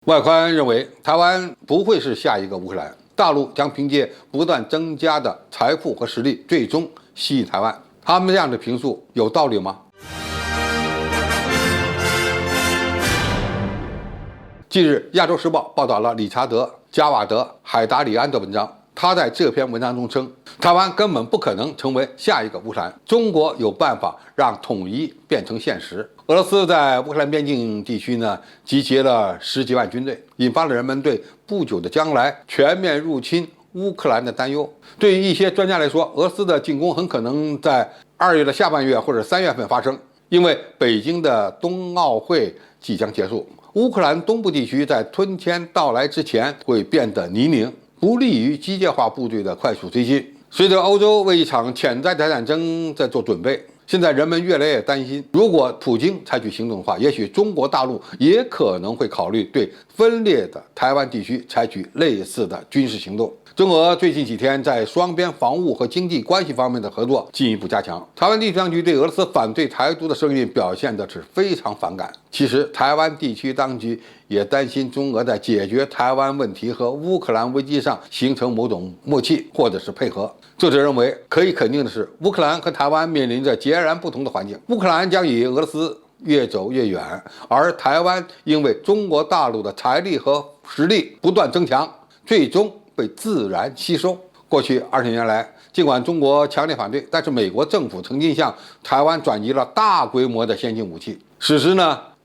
外宽认为，台湾不会是下一个乌克兰，大陆将凭借不断增加的财富和实力，最终吸引台湾。他们这样的评述有道理吗？近日，《亚洲时报》报道了理查德·加瓦德·海达里安的文章。他在这篇文章中称，台湾根本不可能成为下一个乌克兰，中国有办法让统一变成现实。俄罗斯在乌克兰边境地区集结了10几万军队，引发了人们对不久的将来全面入侵乌克兰的担忧。对于一些专家来说，俄罗斯的进攻很可能在2月的下半月或者3月份发生，因为北京的冬奥会即将结束，乌克兰东部地区在春天到来之前会变得泥泞，不利于机械化部队的快速推进。随着欧洲为一场潜在的战争在做准备，现在人们越来越担心，如果普京采取行动的话，也许中国大陆也可能会考虑对分裂的台湾地区采取类似的军事行动。中俄最近几天在双边防务和经济关系方面的合作进一步加强。台湾地区当局对俄罗斯反对台独的声音表现的是非常反感。其实，台湾地区当局也担心中俄在解决台湾问题和乌克兰危机上形成某种默契或者是配合。作者认为，可以肯定的是，乌克兰和台湾面临着截然不同的环境。乌克兰将与俄罗斯越走越远，而台湾因为中国大陆的财力和实力不断增强，最终被自然吸收。过去20年来，尽管中国强烈反对，但是美国政府曾经向台湾转移了大规模的先进武器，使之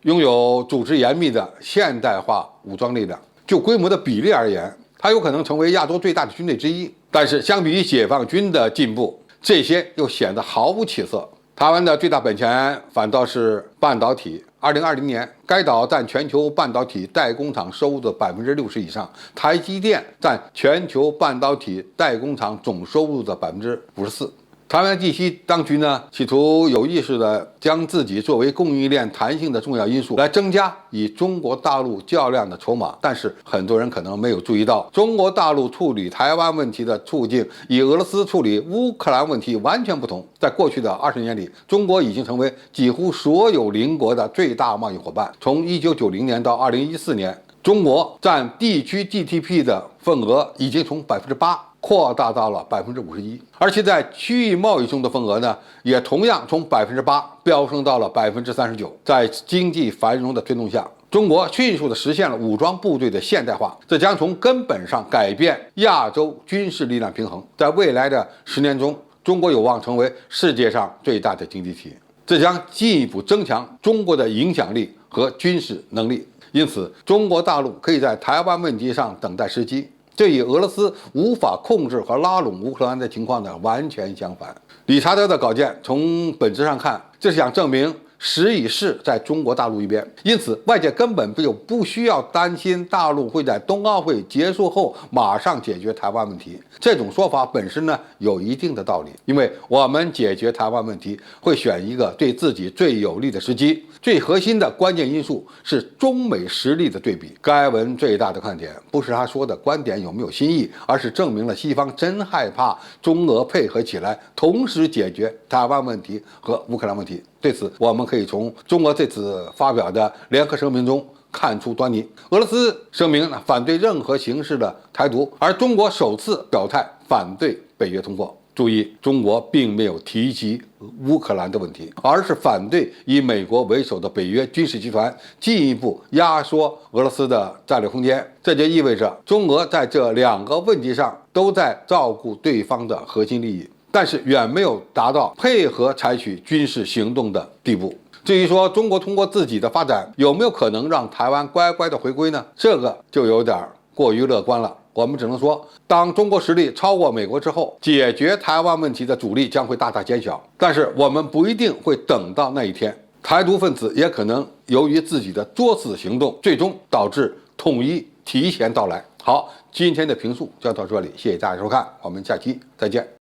拥有组织严密的现代化武装力量。就规模的比例而言，它有可能成为亚洲最大的军队之一。但是相比于解放军的进步，这些又显得毫无起色。台湾的最大本钱反倒是半导体。2020年，该岛占全球半导体代工厂收入的60%以上，台积电占全球半导体代工厂总收入的54%。台湾地区当局企图有意识地将自己作为供应链弹性的重要因素，来增加与中国大陆较量的筹码。但是很多人可能没有注意到，中国大陆处理台湾问题的处境与俄罗斯处理乌克兰问题完全不同。在过去的20年里，中国已经成为几乎所有邻国的最大贸易伙伴。从1990年到2014年，中国占地区 GDP 的份额已经从8%扩大到了51%，而且在区域贸易中的份额也同样从8%飙升到了39%。在经济繁荣的推动下，中国迅速地实现了武装部队的现代化，这将从根本上改变亚洲军事力量平衡。在未来的10年中，中国有望成为世界上最大的经济体，这将进一步增强中国的影响力和军事能力。因此，中国大陆可以在台湾问题上等待时机。这与俄罗斯无法控制和拉拢乌克兰的情况完全相反。理查德的稿件从本质上看，这是想证明时已势在中国大陆一边，因此外界根本就不需要担心大陆会在冬奥会结束后马上解决台湾问题。这种说法本身有一定的道理，因为我们解决台湾问题会选一个对自己最有利的时机。最核心的关键因素是中美实力的对比。该文最大的看点不是他说的观点有没有新意，而是证明了西方真害怕中俄配合起来，同时解决台湾问题和乌克兰问题。对此，我们可以从中俄这次发表的联合声明中看出端倪。俄罗斯声明反对任何形式的台独，而中国首次表态反对北约通过。注意，中国并没有提及乌克兰的问题，而是反对以美国为首的北约军事集团进一步压缩俄罗斯的战略空间。这就意味着中俄在这2个问题上都在照顾对方的核心利益，但是远没有达到配合采取军事行动的地步。至于说中国通过自己的发展有没有可能让台湾乖乖的回归呢？这个就有点过于乐观了。我们只能说，当中国实力超过美国之后，解决台湾问题的阻力将会大大减小。但是我们不一定会等到那一天，台独分子也可能由于自己的作死行动，最终导致统一提前到来。好，今天的评述就到这里，谢谢大家收看，我们下期再见。